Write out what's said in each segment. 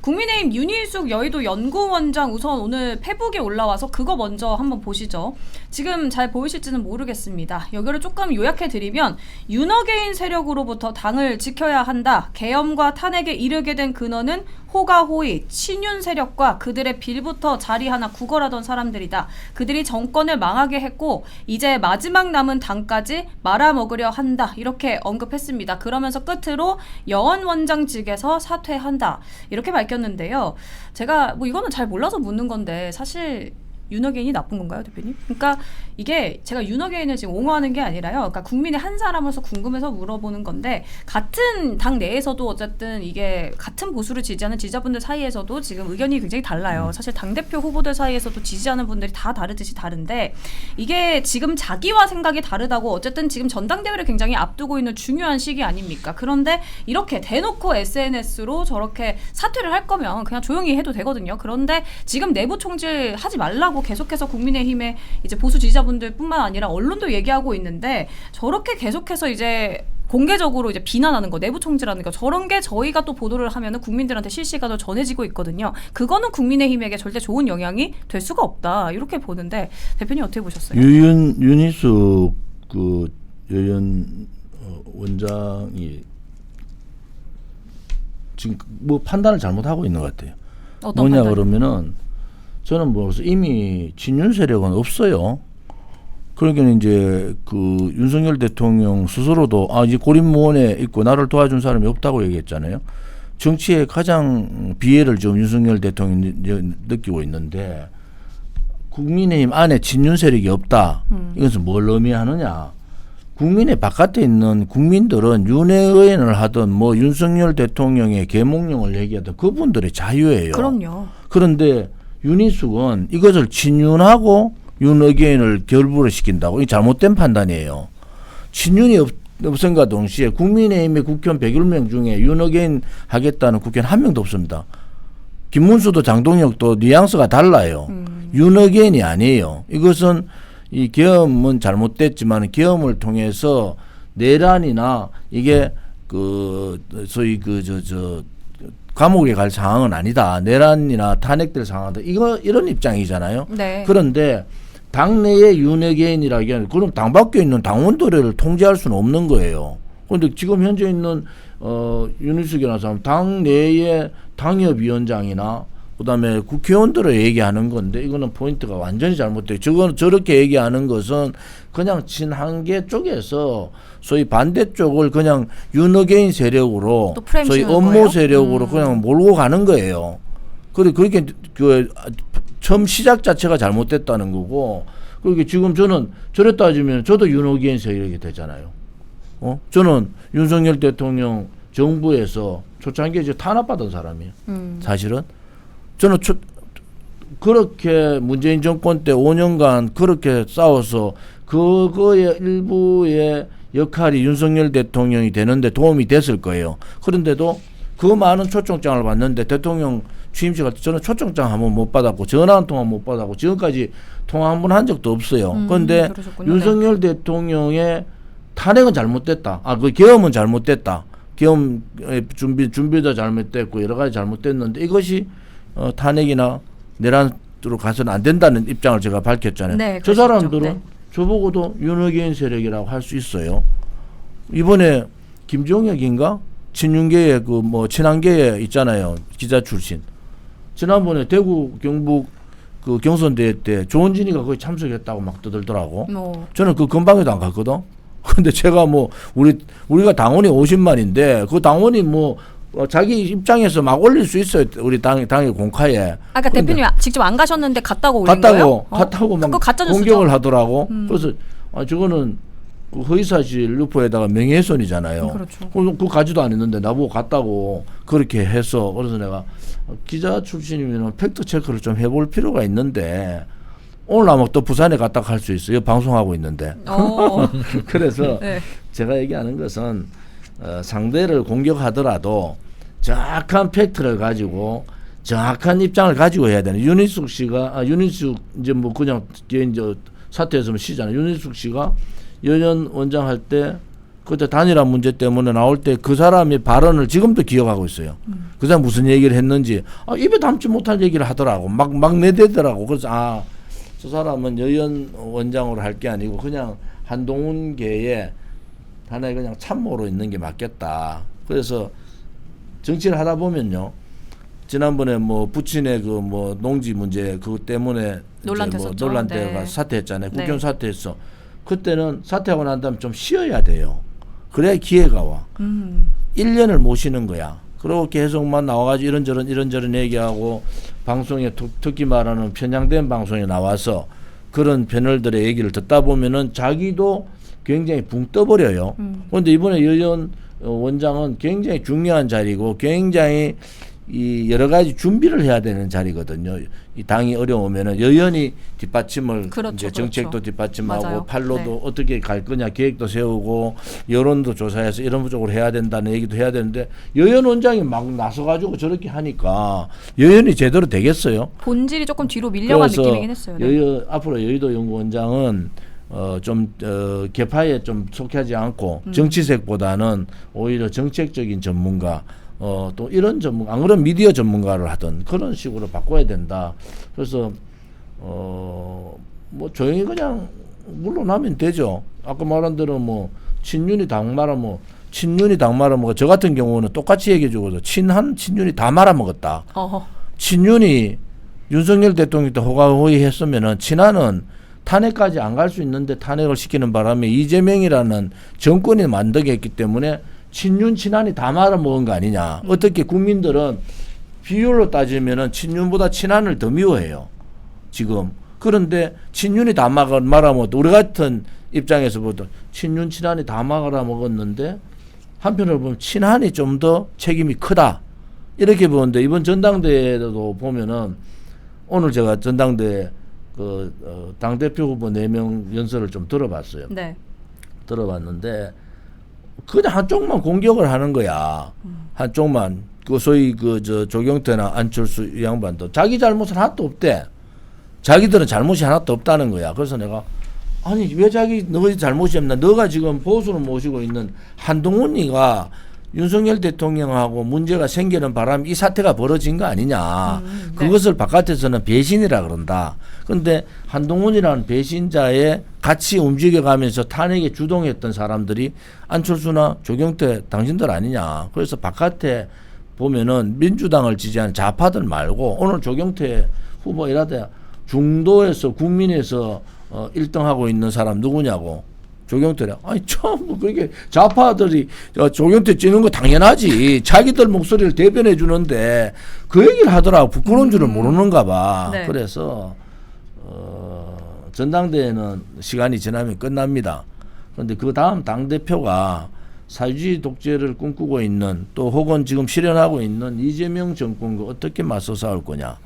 국민의힘 윤희숙 여의도 연구원장 우선 오늘 페북에 올라와서 그거 먼저 한번 보시죠. 지금 잘 보이실지는 모르겠습니다. 여기를 조금 요약해드리면 윤어게인 세력으로부터 당을 지켜야 한다. 계엄과 탄핵에 이르게 된 근원은 호가호의 친윤 세력과 그들의 빌부터 자리 하나 구걸하던 사람들이다. 그들이 정권을 망하게 했고 이제 마지막 남은 당까지 말아먹으려 한다. 이렇게 언급했습니다. 그러면서 끝으로 여원 원장직에서 사퇴한다. 이렇게 밝혔는데요. 제가 뭐 이거는 잘 몰라서 묻는 건데 사실 윤어게인이 나쁜 건가요, 대표님? 그러니까 이게 제가 윤어게인을 지금 옹호하는 게 아니라요. 그러니까 국민의 한 사람으로서 궁금해서 물어보는 건데 같은 당 내에서도 어쨌든 이게 같은 보수를 지지하는 지지자분들 사이에서도 지금 의견이 굉장히 달라요. 사실 당대표 후보들 사이에서도 지지하는 분들이 다 다르듯이 다른데 이게 지금 자기와 생각이 다르다고 어쨌든 지금 전당대회를 굉장히 앞두고 있는 중요한 시기 아닙니까? 그런데 이렇게 대놓고 SNS로 저렇게 사퇴를 할 거면 그냥 조용히 해도 되거든요. 그런데 지금 내부 총질 하지 말라고 계속해서 국민의힘의 이제 보수 지지자분들뿐만 아니라 언론도 얘기하고 있는데 저렇게 계속해서 이제 공개적으로 이제 비난하는 거, 내부 총질하는 거 저런 게 저희가 또 보도를 하면은 국민들한테 실시간으로 전해지고 있거든요. 그거는 국민의힘에게 절대 좋은 영향이 될 수가 없다 이렇게 보는데 대표님 어떻게 보셨어요? 윤희숙 그 여연 원장이 지금 뭐 판단을 잘못하고 있는 것 같아요. 뭐냐 판단이? 그러면은 저는 뭐 이미 친윤 세력은 없어요. 그러니까 이제 그 윤석열 대통령 스스로도 이제 고립무원에 있고 나를 도와준 사람이 없다고 얘기했잖아요. 정치에 가장 비애를 좀 윤석열 대통령이 느끼고 있는데 국민의힘 안에 친윤 세력이 없다. 이것은 뭘 의미하느냐? 국민의 바깥에 있는 국민들은 윤회의원을 하든 뭐 윤석열 대통령의 계몽령을 얘기하든 그분들의 자유예요. 그럼요. 그런데 윤희숙은 이것을 친윤하고 윤어게인을 결부를 시킨다고 이 잘못된 판단이에요. 친윤이 없음과 동시에 국민의힘의 국회의원 101명 중에 윤어게인 하겠다는 국회의원 한 명도 없습니다. 김문수도 장동혁도 뉘앙스가 달라요. 윤어게인이 아니에요. 이것은 이 계엄은 잘못됐지만 계엄을 통해서 내란이나 이게 그 소위 감옥에 갈 상황은 아니다. 내란이나 탄핵될 상황이다. 이런 입장이잖아요. 네. 그런데 당내의 윤어게인이라고 하는 그럼 당 밖에 있는 당원들을 통제할 수는 없는 거예요. 그런데 지금 현재 있는 윤희숙이라는 사람 당내의 당협위원장이나 그다음에 국회의원들을 얘기하는 건데 이거는 포인트가 완전히 잘못돼요. 저렇게 얘기하는 것은 그냥 친한계 쪽에서 소위 반대쪽을 그냥 윤어게인 세력으로 소위 업무 거예요? 세력으로 그냥 몰고 가는 거예요. 그렇게 처음 시작 자체가 잘못됐다는 거고 그렇게 지금 저는 저래 따지면 저도 윤어게인 세력이 되잖아요. 저는 윤석열 대통령 정부에서 초창기에 이제 탄압받은 사람이에요. 사실은 저는 그렇게 문재인 정권 때 5년간 그렇게 싸워서 그거의 일부의 역할이 윤석열 대통령이 되는데 도움이 됐을 거예요. 그런데도 그 많은 초청장을 받는데 대통령 취임식 할 때 저는 초청장 한 번 못 받았고 전화 한 통화 못 받았고 지금까지 통화 한 번 한 적도 없어요. 그런데 윤석열 대통령의 탄핵은 잘못됐다. 그 계엄은 잘못됐다. 계엄 준비도 잘못됐고 여러 가지 잘못됐는데 이것이 탄핵이나 내란으로 가서는 안 된다는 입장을 제가 밝혔잖아요. 네, 저 사람들은 저보고도 윤어게인 세력이라고 할 수 있어요. 이번에 김종혁인가 친윤계에 친한계에 있잖아요. 기자 출신. 지난번에 대구 경북 그 경선대회 때 조원진이가 거기 참석했다고 막 떠들더라고. 저는 그 근방에도 안 갔거든. 근데 제가 우리가 당원이 50만인데 그 당원이 자기 입장에서 막 올릴 수 있어요. 우리 당의 공카에. 아까 대표님 직접 안 가셨는데 갔다고 올린 거예요? 갔다고 막 공격을 하더라고. 그래서 저거는 그 허위사실 유포에다가 명예훼손이잖아요. 그렇죠. 그거 가지도 않았는데 나보고 갔다고 그렇게 해서 그래서 내가 기자 출신이면 팩트 체크를 좀 해볼 필요가 있는데 오늘 아마 또 부산에 갔다 갈 수 있어요. 방송하고 있는데. 그래서 네. 제가 얘기하는 것은 상대를 공격하더라도 정확한 팩트를 가지고 정확한 입장을 가지고 해야 되는. 윤희숙 씨가 윤희숙 이제 그냥 이제 사퇴했으면 쉬잖아요. 윤희숙 씨가 여연 원장 할 때 그때 단일화 문제 때문에 나올 때 그 사람의 발언을 지금도 기억하고 있어요. 그 사람 무슨 얘기를 했는지 입에 담지 못할 얘기를 하더라고. 막 내대더라고. 그래서 저 사람은 여연 원장으로 할 게 아니고 그냥 한동훈계의 하나의 그냥 참모로 있는 게 맞겠다. 그래서 정치를 하다 보면요. 지난번에 뭐 부친의 그 뭐 농지 문제 그것 때문에 논란됐었죠. 논란돼가 네. 사퇴했잖아요. 네. 국회의원 사퇴했어. 그때는 사퇴하고 난 다음에 좀 쉬어야 돼요. 그래야 기회가 와. 1년을 못 쉬는 거야. 그리고 계속만 나와가지고 이런저런 얘기하고 방송에 특히 말하는 편향된 방송에 나와서 그런 패널들의 얘기를 듣다 보면은 자기도 굉장히 붕 떠버려요. 그런데 이번에 여연 원장은 굉장히 중요한 자리고 굉장히 이 여러 가지 준비를 해야 되는 자리거든요. 이 당이 어려우면은 여연히 뒷받침을 그렇죠, 이제 정책도 그렇죠. 뒷받침하고 맞아요. 팔로도 네. 어떻게 갈 거냐 계획도 세우고 여론도 조사해서 이런 쪽으로 해야 된다는 얘기도 해야 되는데 여연 원장이 막 나서가지고 저렇게 하니까 여연이 제대로 되겠어요? 본질이 조금 뒤로 밀려간 느낌이긴 했어요. 네. 앞으로 여의도 연구원장은 개파에 좀 속하지 않고 정치색보다는 오히려 정책적인 전문가 또 이런 전문가 안 그러면 미디어 전문가를 하던 그런 식으로 바꿔야 된다. 그래서 뭐 조용히 그냥 물러나면 되죠. 아까 말한 대로 뭐 친윤이 당 말아먹 친윤이 당 말아먹어 저 같은 경우는 똑같이 얘기해 주거든. 친윤이 다 말아먹었다. 어허. 친윤이 윤석열 대통령 때 호가호위 했으면은 친한은 탄핵까지 안 갈 수 있는데 탄핵을 시키는 바람에 이재명이라는 정권이 만들게 했기 때문에 친윤 친한이 다 말아먹은 거 아니냐. 어떻게 국민들은 비율로 따지면은 친윤보다 친한을 더 미워해요. 지금. 그런데 친윤이 다 말아먹었다. 우리 같은 입장에서 보던 친윤 친한이 다 말아먹었는데 한편으로 보면 친한이 좀 더 책임이 크다. 이렇게 보는데 이번 전당대회도 보면은 오늘 제가 전당대회 당대표 후보 4명 연설을 좀 들어봤어요. 네. 들어봤는데 그냥 한쪽만 공격을 하는 거야. 한쪽만. 그 소위 조경태나 안철수 이 양반도 자기 잘못은 하나도 없대. 자기들은 잘못이 하나도 없다는 거야. 그래서 내가 아니 왜 너희 잘못이 없나? 너가 지금 보수를 모시고 있는 한동훈이가 윤석열 대통령하고 문제가 생기는 바람에 이 사태가 벌어진 거 아니냐. 네. 그것을 바깥에서는 배신이라 그런다. 그런데 한동훈이라는 배신자의 같이 움직여가면서 탄핵에 주동했던 사람들이 안철수나 조경태 당신들 아니냐. 그래서 바깥에 보면은 민주당을 지지하는 좌파들 말고 오늘 조경태 후보 이라대 중도에서 국민에서 1등하고 있는 사람 누구냐고. 조경태라. 아니 처음 그렇게 좌파들이 조경태 찍는 거 당연하지. 자기들 목소리를 대변해 주는데 그 얘기를 하더라고. 부끄러운 줄을 모르는가 봐. 네. 그래서 전당대회는 시간이 지나면 끝납니다. 그런데 그 다음 당대표가 사회주의 독재를 꿈꾸고 있는 또 혹은 지금 실현하고 있는 이재명 정권과 어떻게 맞서 싸울 거냐.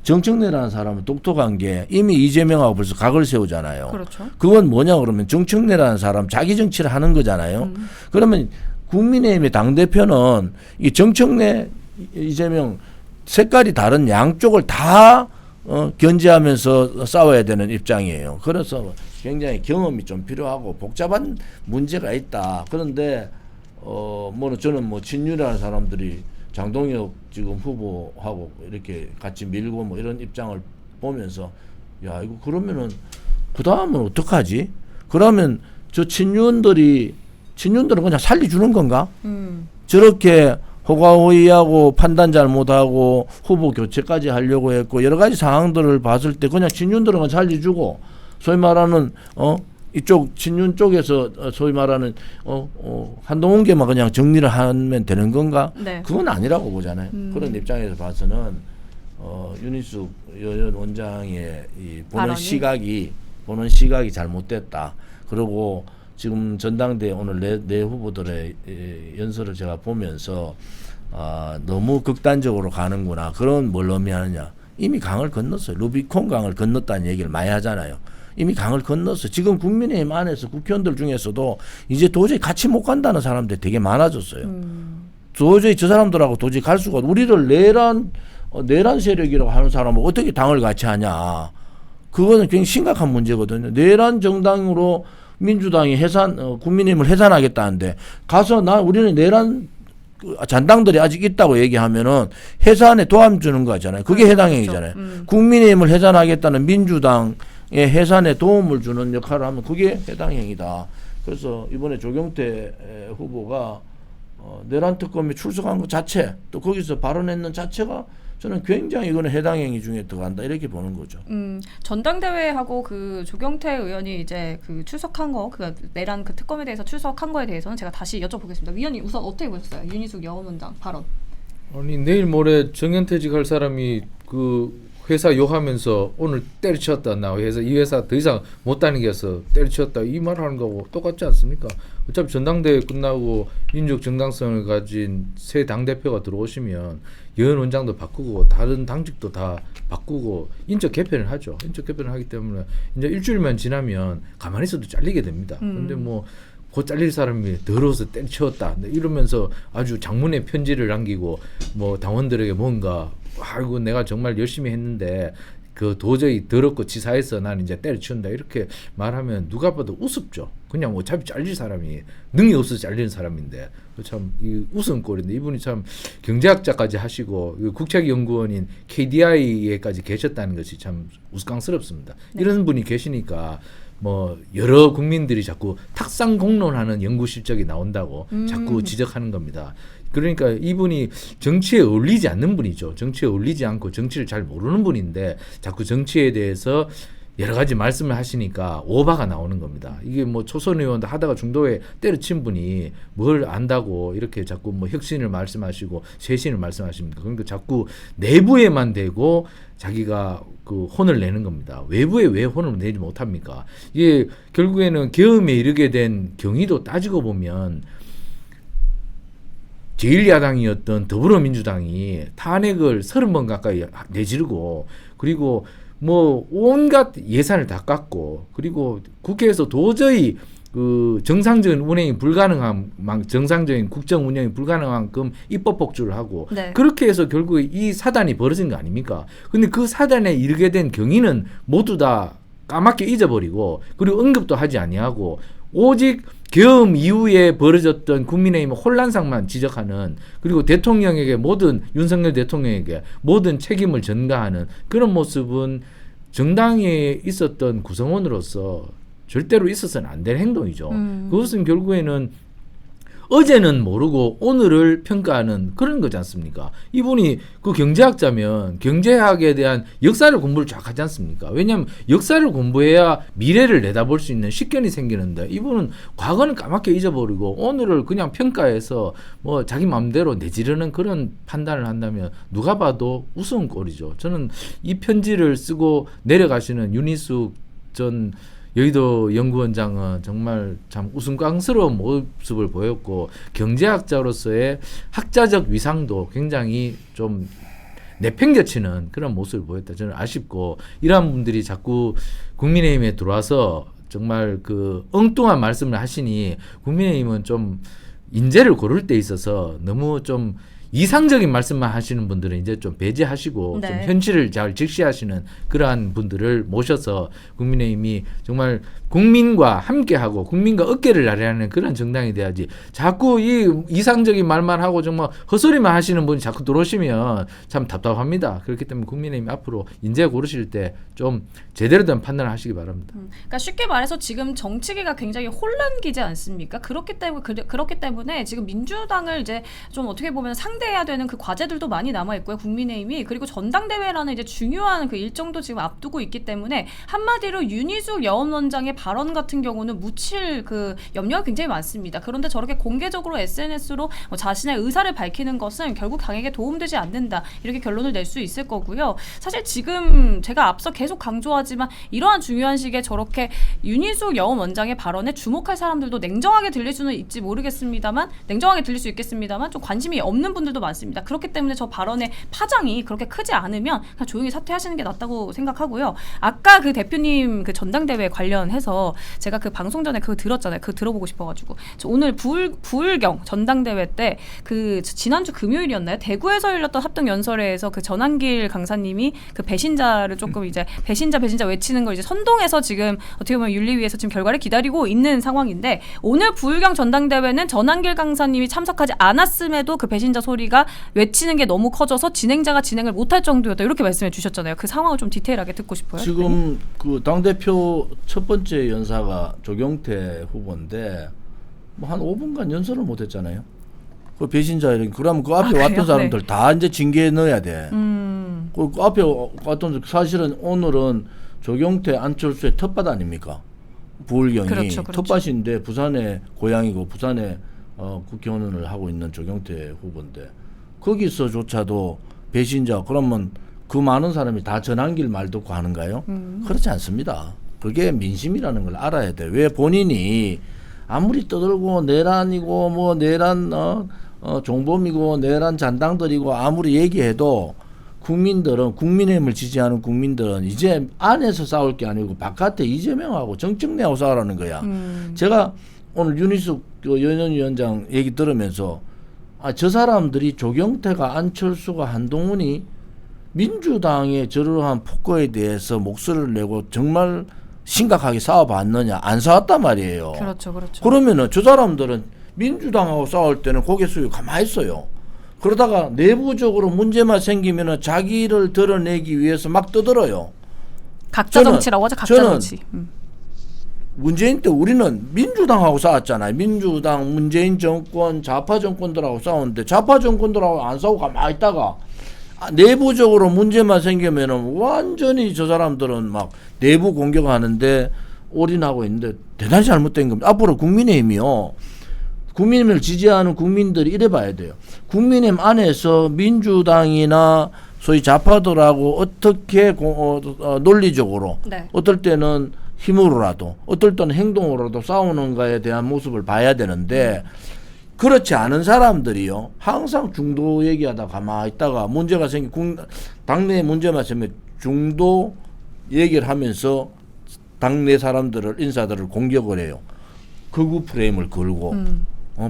정청래라는 사람은 똑똑한 게 이미 이재명하고 벌써 각을 세우잖아요. 그렇죠. 그건 뭐냐 그러면 정청래라는 사람 자기 정치를 하는 거잖아요. 그러면 국민의힘의 당대표는 이 정청래 이재명 색깔이 다른 양쪽을 다 견제하면서 싸워야 되는 입장이에요. 그래서 굉장히 경험이 좀 필요하고 복잡한 문제가 있다. 그런데 저는 뭐 친윤이라는 사람들이 장동혁 지금 후보하고 이렇게 같이 밀고 뭐 이런 입장을 보면서 야 이거 그러면은 그 다음은 어떡하지? 그러면 저 친윤들은 그냥 살려주는 건가? 저렇게 호가호위하고 판단 잘못하고 후보 교체까지 하려고 했고 여러 가지 상황들을 봤을 때 그냥 친윤들은 그냥 살려주고 소위 말하는 이쪽 친윤 쪽에서 소위 말하는 한동훈계만 그냥 정리를 하면 되는 건가? 네. 그건 아니라고 보잖아요. 그런 입장에서 봐서는 윤희숙 여연 원장의 이 보는 시각이 잘못됐다. 그리고 지금 전당대 오늘 네 후보들의 연설을 제가 보면서 너무 극단적으로 가는구나. 그런 뭘 의미하느냐. 이미 강을 건넜어요. 루비콘 강을 건넜다는 얘기를 많이 하잖아요. 이미 강을 건넜어. 지금 국민의힘 안에서 국회의원들 중에서도 이제 도저히 같이 못 간다는 사람들이 되게 많아졌어요. 도저히 저 사람들하고 도저히 갈 수가 없어. 우리를 내란 세력이라고 하는 사람은 어떻게 당을 같이 하냐. 그거는 굉장히 심각한 문제거든요. 내란 정당으로 민주당이 국민의힘을 해산하겠다는데 가서 우리는 내란 잔당들이 아직 있다고 얘기하면은 해산에 도움 주는 거잖아요. 그게 해당 행위잖아요. 국민의힘을 해산하겠다는 민주당의 해산에 도움을 주는 역할을 하면 그게 해당 행위다. 그래서 이번에 조경태 후보가 내란 특검에 출석한 것 자체, 또 거기서 발언했는 자체가 저는 굉장히 이거는 해당 행위 중에 들어간다 이렇게 보는 거죠. 전당대회하고 그 조경태 의원이 이제 그 출석한 거, 그 내란 그 특검에 대해서 출석한 거에 대해서는 제가 다시 여쭤보겠습니다. 위원님 우선 어떻게 보셨어요? 윤희숙 여원원장 발언. 아니 내일 모레 정년퇴직 할 사람이 그 회사 욕하면서 오늘 때려치웠다 나 회사 이 회사 더 이상 못 다니겠어 때려치웠다 이 말 하는 거하고 똑같지 않습니까? 어차피 전당대회 끝나고 인적 정당성을 가진 새 당대표가 들어오시면 여원 원장도 바꾸고 다른 당직도 다 바꾸고 인적 개편을 하죠. 인적 개편을 하기 때문에 이제 일주일만 지나면 가만히 있어도 잘리게 됩니다. 그런데 뭐 곧 잘릴 사람이 더러워서 때려치웠다 이러면서 아주 장문의 편지를 남기고 뭐 당원들에게 뭔가 아이고 내가 정말 열심히 했는데 그 도저히 더럽고 치사해서 난 이제 때려치운다 이렇게 말하면 누가 봐도 우습죠. 그냥 어차피 잘릴 사람이 능이 없어서 잘리는 사람인데 참 이 웃음꼴인데 이분이 참 경제학자까지 하시고 국책연구원인 KDI에까지 계셨다는 것이 참 우스꽝스럽습니다. 네. 이런 분이 계시니까 뭐 여러 국민들이 자꾸 탁상 공론하는 연구 실적이 나온다고 자꾸 지적하는 겁니다. 그러니까 이분이 정치에 어울리지 않는 분이죠. 정치에 어울리지 않고 정치를 잘 모르는 분인데 자꾸 정치에 대해서 여러 가지 말씀을 하시니까 오바가 나오는 겁니다. 이게 뭐 초선 의원도 하다가 중도에 때려친 분이 뭘 안다고 이렇게 자꾸 뭐 혁신을 말씀하시고 쇄신을 말씀하십니까? 그러니까 자꾸 내부에만 대고 자기가 그 혼을 내는 겁니다. 외부에 왜 혼을 내지 못합니까? 이게 결국에는 계엄에 이르게 된 경위도 따지고 보면 제1야당이었던 더불어민주당이 탄핵을 30번 가까이 내지르고 그리고 뭐 온갖 예산을 다 깎고 그리고 국회에서 도저히 그 정상적인 운행이 불가능한 정상적인 국정 운영이 불가능한 만큼 입법 복주를 하고 네. 그렇게 해서 결국에 이 사단이 벌어진 거 아닙니까? 근데 그 사단에 이르게 된 경위는 모두 다 까맣게 잊어버리고 그리고 언급도 하지 아니하고 오직 계엄 이후에 벌어졌던 국민의힘 혼란상만 지적하는 그리고 대통령에게 윤석열 대통령에게 모든 책임을 전가하는 그런 모습은 정당에 있었던 구성원으로서 절대로 있어서는 안 될 행동이죠. 그것은 결국에는 어제는 모르고 오늘을 평가하는 그런 거지 않습니까? 이분이 그 경제학자면 경제학에 대한 역사를 공부를 쫙 하지 않습니까? 왜냐하면 역사를 공부해야 미래를 내다볼 수 있는 식견이 생기는데 이분은 과거는 까맣게 잊어버리고 오늘을 그냥 평가해서 뭐 자기 마음대로 내지르는 그런 판단을 한다면 누가 봐도 우스운 꼴이죠. 저는 이 편지를 쓰고 내려가시는 윤희숙 전 여의도 연구원장은 정말 참 웃음깡스러운 모습을 보였고 경제학자로서의 학자적 위상도 굉장히 좀 내팽개치는 그런 모습을 보였다. 저는 아쉽고 이러한 분들이 자꾸 국민의힘에 들어와서 정말 그 엉뚱한 말씀을 하시니 국민의힘은 좀 인재를 고를 때 있어서 너무 좀 이상적인 말씀만 하시는 분들은 이제 좀 배제하시고 네. 좀 현실을 잘 직시하시는 그러한 분들을 모셔서 국민의힘이 정말 국민과 함께하고 국민과 어깨를 나란하는 그런 정당이 돼야지 자꾸 이 이상적인 말만 하고 정말 헛소리만 하시는 분이 자꾸 들어오시면 참 답답합니다. 그렇기 때문에 국민의힘 앞으로 인재 고르실 때 좀 제대로 된 판단을 하시기 바랍니다. 그러니까 쉽게 말해서 지금 정치계가 굉장히 혼란기지 않습니까? 그렇기 때문에 지금 민주당을 이제 좀 어떻게 보면 상대해야 되는 그 과제들도 많이 남아 있고요. 국민의힘이 그리고 전당대회라는 이제 중요한 그 일정도 지금 앞두고 있기 때문에 한마디로 윤희숙 여원원장의 발언 같은 경우는 묻힐 그 염려가 굉장히 많습니다. 그런데 저렇게 공개적으로 SNS로 자신의 의사를 밝히는 것은 결국 당에게 도움되지 않는다. 이렇게 결론을 낼 수 있을 거고요. 사실 지금 제가 앞서 계속 강조하지만 이러한 중요한 시기에 저렇게 윤희숙 여원원장의 발언에 주목할 사람들도 냉정하게 들릴 수는 있겠습니다만 좀 관심이 없는 분들도 분들도 많습니다. 그렇기 때문에 저 발언의 파장이 그렇게 크지 않으면 그냥 조용히 사퇴하시는 게 낫다고 생각하고요. 아까 그 대표님 그 전당대회 관련해서 제가 그 방송 전에 그거 들었잖아요. 그거 들어보고 싶어가지고 저 오늘 부울경 전당대회 때 그 지난주 금요일이었나요? 대구에서 열렸던 합동연설회에서 그 전한길 강사님이 그 배신자를 조금 이제 배신자 외치는 걸 이제 선동해서 지금 어떻게 보면 윤리위에서 지금 결과를 기다리고 있는 상황인데 오늘 부울경 전당대회는 전한길 강사님이 참석하지 않았음에도 그 배신자 소리가 외치는 게 너무 커져서 진행자가 진행을 못할 정도였다 이렇게 말씀해 주셨잖아요. 그 상황을 좀 디테일하게 듣고 싶어요. 지금 그 당대표 첫 번째 연사가 조경태 후보인데 뭐 한 5분간 연설을 못했잖아요. 그 배신자 이런 그러면 그 앞에 왔던 사람들 네. 다 이제 징계에 넣어야 돼. 그 앞에 왔던 사실은 오늘은 조경태 안철수의 텃밭 아닙니까? 부울경이 그렇죠. 텃밭인데 부산의 고향이고 부산에 국회의원을 하고 있는 조경태 후보인데 거기서조차도 배신자 그러면 그 많은 사람이 다 전한길 말 듣고 하는가요? 그렇지 않습니다. 그게 민심이라는 걸 알아야 돼. 왜 본인이 아무리 떠들고 내란이고 뭐 내란 종범이고 내란 잔당들이고 아무리 얘기해도 국민들은 국민의힘을 지지하는 국민들은 이제 안에서 싸울 게 아니고 바깥에 이재명하고 정청래하고 싸우라는 거야. 제가 오늘 윤희숙 연연위원장 얘기 들으면서 저 사람들이 조경태가 안철수가 한동훈이 민주당의 저러한 폭거에 대해서 목소리를 내고 정말 심각하게 싸워봤느냐 안 싸웠단 말이에요. 그렇죠. 그러면은 저 사람들은 민주당하고 싸울 때는 고개 숙이고 가만히 있어요. 그러다가 내부적으로 문제만 생기면은 자기를 드러내기 위해서 막 떠들어요. 각자 정치라고 하죠. 각자 정치. 문재인 때 우리는 민주당하고 싸웠잖아요. 민주당, 문재인 정권, 좌파 정권들하고 싸웠는데 좌파 정권들하고 안 싸우고 가만히 있다가 내부적으로 문제만 생기면은 완전히 저 사람들은 막 내부 공격하는데 올인하고 있는데 대단히 잘못된 겁니다. 앞으로 국민의힘이요. 국민의힘을 지지하는 국민들이 이래 봐야 돼요. 국민의힘 안에서 민주당이나 소위 좌파들하고 어떻게 논리적으로 네. 어떨 때는 힘으로라도 어떨 때는 행동으로라도 싸우는가에 대한 모습을 봐야 되는데 그렇지 않은 사람들이요. 항상 중도 얘기하다 가만히 있다가 문제가 당내에 문제가 생기면 중도 얘기를 하면서 당내 사람들을 인사들을 공격을 해요. 극우 프레임을 걸고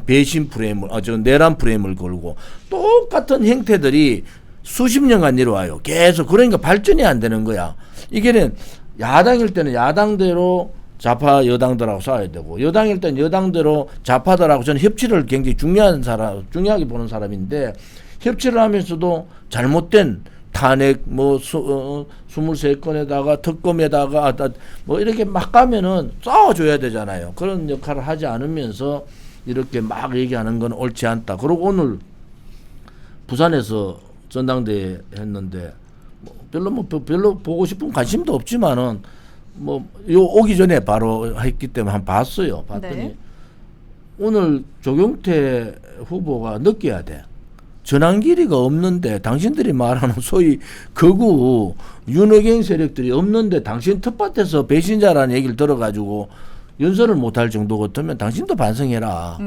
배신 프레임을 내란 프레임을 걸고 똑같은 행태들이 수십 년간 이루어와요. 계속 그러니까 발전이 안 되는 거야. 이게는 야당일 때는 야당대로 좌파 여당들하고 싸워야 되고 여당일 때는 여당대로 좌파들하고 저는 협치를 굉장히 중요하게 보는 사람인데 협치를 하면서도 잘못된 탄핵 뭐 23건에다가 특검에다가 뭐 이렇게 막 가면은 싸워줘야 되잖아요. 그런 역할을 하지 않으면서 이렇게 막 얘기하는 건 옳지 않다. 그리고 오늘 부산에서 전당대회 했는데 별로 보고 싶은 관심도 없지만은 오기 전에 바로 했기 때문에 한번 봤어요. 봤더니 네. 오늘 조경태 후보가 느껴야 돼. 전환길이가 없는데 당신들이 말하는 소위 극우 윤핵관 세력들이 없는데 당신 텃밭에서 배신자라는 얘기를 들어가지고 연설을 못할 정도 같으면 당신도 반성해라.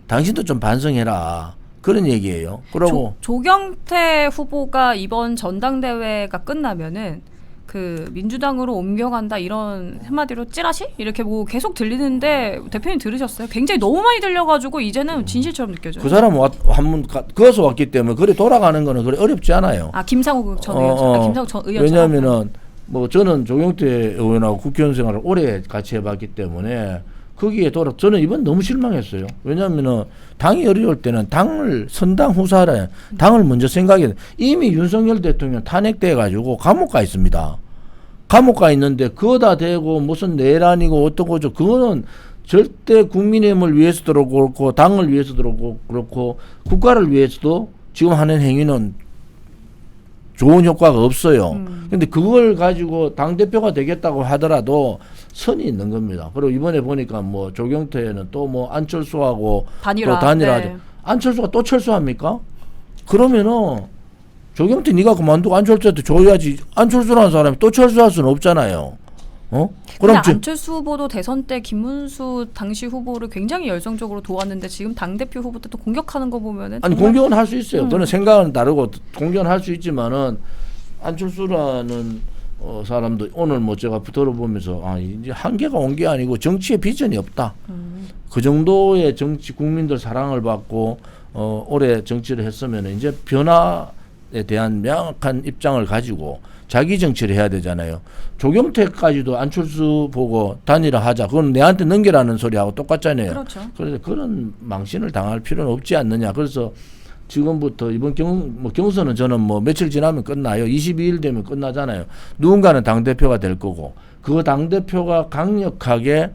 당신도 좀 반성해라. 그런 얘기예요. 그리고 조경태 후보가 이번 전당대회가 끝나면은 그 민주당으로 옮겨간다 이런 한마디로 찌라시 이렇게 뭐 계속 들리는데 대표님 들으셨어요? 굉장히 너무 많이 들려가지고 이제는 진실처럼 느껴져요. 그 사람 한번 거기서 왔기 때문에 그래 돌아가는 거는 그래 어렵지 않아요. 김상욱 전 의원, 김상욱 전 의원. 왜냐하면은 저는 조경태 의원하고 국회의원 생활을 오래 같이 해봤기 때문에 거기에 저는 이번 너무 실망했어요. 왜냐하면은 당이 어려울 때는 당을 선당 후사래 당을 먼저 생각해야 돼. 이미 윤석열 대통령 탄핵돼 가지고 감옥 가 있습니다. 감옥 가 있는데 그거다 대고 무슨 내란이고 어떻고 그거는 절대 국민의힘을 위해서도 그렇고 당을 위해서도 그렇고 국가를 위해서도 지금 하는 행위는 좋은 효과가 없어요. 근데 그걸 가지고 당대표가 되겠다고 하더라도 선이 있는 겁니다. 그리고 이번에 보니까 조경태는 또 안철수하고 단일화. 또 단일화죠. 네. 안철수가 또 철수합니까? 그러면은 조경태 네가 그만두고 안철수한테 줘야지. 안철수라는 사람이 또 철수할 수는 없잖아요. 근데 그럼 안철수 후보도 대선 때 김문수 당시 후보를 굉장히 열정적으로 도왔는데 지금 당대표 후보 때 또 공격하는 거 보면은 아니 정말 공격은 할 수 있어요. 그런 생각은 다르고 공격은 할 수 있지만은 안철수라는 사람도 오늘 뭐 제가 들어보면서 이제 한계가 온 게 아니고 정치에 비전이 없다. 그 정도의 정치 국민들 사랑을 받고 오래 정치를 했으면 이제 변화에 대한 명확한 입장을 가지고 자기 정치를 해야 되잖아요. 조경태까지도 안철수 보고 단일화하자. 그건 내한테 넘기라는 소리하고 똑같잖아요. 그렇죠. 그래서 그런 망신을 당할 필요는 없지 않느냐. 그래서 지금부터 이번 경선은 저는 뭐 며칠 지나면 끝나요. 22일 되면 끝나잖아요. 누군가는 당대표가 될 거고 그 당대표가 강력하게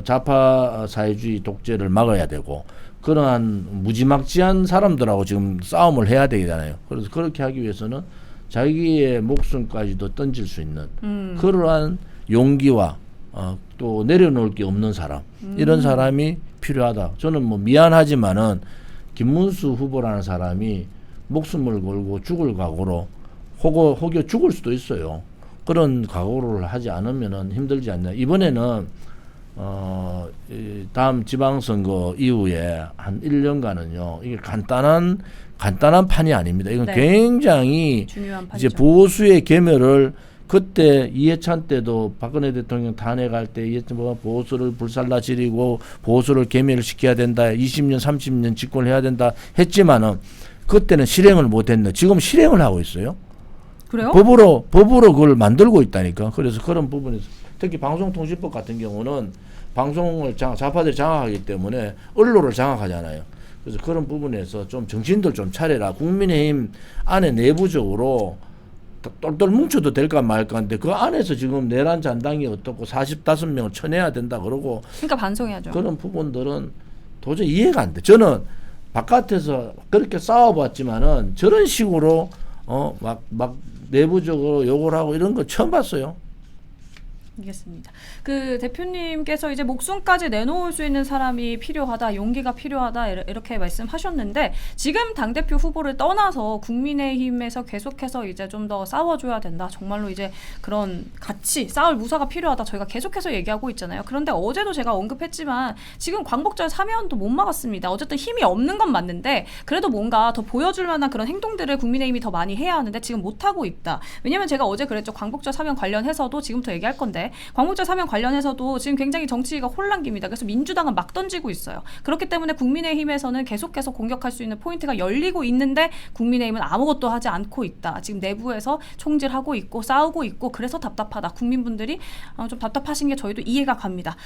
좌파 사회주의 독재를 막아야 되고 그러한 무지막지한 사람들하고 지금 싸움을 해야 되잖아요. 그래서 그렇게 하기 위해서는 자기의 목숨까지도 던질 수 있는 그러한 용기와 또 내려놓을 게 없는 사람 이런 사람이 필요하다. 저는 뭐 미안하지만은 김문수 후보라는 사람이 목숨을 걸고 죽을 각오로 혹여 죽을 수도 있어요. 그런 각오를 하지 않으면은 힘들지 않냐. 이번에는 다음 지방선거 이후에 한 1년간은요. 이게 간단한 판이 아닙니다. 이건 네. 굉장히 중요한 이제 판이죠. 보수의 계멸을 그때 이해찬 때도 박근혜 대통령 탄핵할 때 뭐 보수를 불살라지리고 보수를 계멸시켜야 된다. 20년 30년 집권해야 된다 했지만은 그때는 실행을 못했네. 지금 실행을 하고 있어요. 그래요? 법으로 그걸 만들고 있다니까. 그래서 그런 부분에서 특히 방송통신법 같은 경우는 방송을 좌파들이 장악하기 때문에 언론을 장악하잖아요. 그래서 그런 부분에서 좀 정신들 좀 차려라. 국민의힘 안에 내부적으로 똘똘 뭉쳐도 될까 말까 한데 그 안에서 지금 내란 잔당이 어떻고 45명을 쳐내야 된다 그러고 그러니까 반성해야죠. 그런 부분들은 도저히 이해가 안 돼. 저는 바깥에서 그렇게 싸워봤지만은 저런 식으로 막 내부적으로 욕을 하고 이런 거 처음 봤어요. 알겠습니다. 그 대표님께서 이제 목숨까지 내놓을 수 있는 사람이 필요하다, 용기가 필요하다 이렇게 말씀하셨는데 지금 당대표 후보를 떠나서 국민의힘에서 계속해서 이제 좀 더 싸워줘야 된다. 정말로 이제 그런 같이 싸울 무사가 필요하다. 저희가 계속해서 얘기하고 있잖아요. 그런데 어제도 제가 언급했지만 지금 광복절 사면도 못 막았습니다. 어쨌든 힘이 없는 건 맞는데 그래도 뭔가 더 보여줄 만한 그런 행동들을 국민의힘이 더 많이 해야 하는데 지금 못하고 있다. 왜냐면 제가 어제 그랬죠. 광복절 사면 관련해서도 지금부터 얘기할 건데 광복절 사면 관련해서도 지금 굉장히 정치가 혼란기입니다. 그래서 민주당은 막 던지고 있어요. 그렇기 때문에 국민의힘에서는 계속해서 공격할 수 있는 포인트가 열리고 있는데 국민의힘은 아무것도 하지 않고 있다. 지금 내부에서 총질하고 있고 싸우고 있고 그래서 답답하다. 국민분들이 좀 답답하신 게 저희도 이해가 갑니다.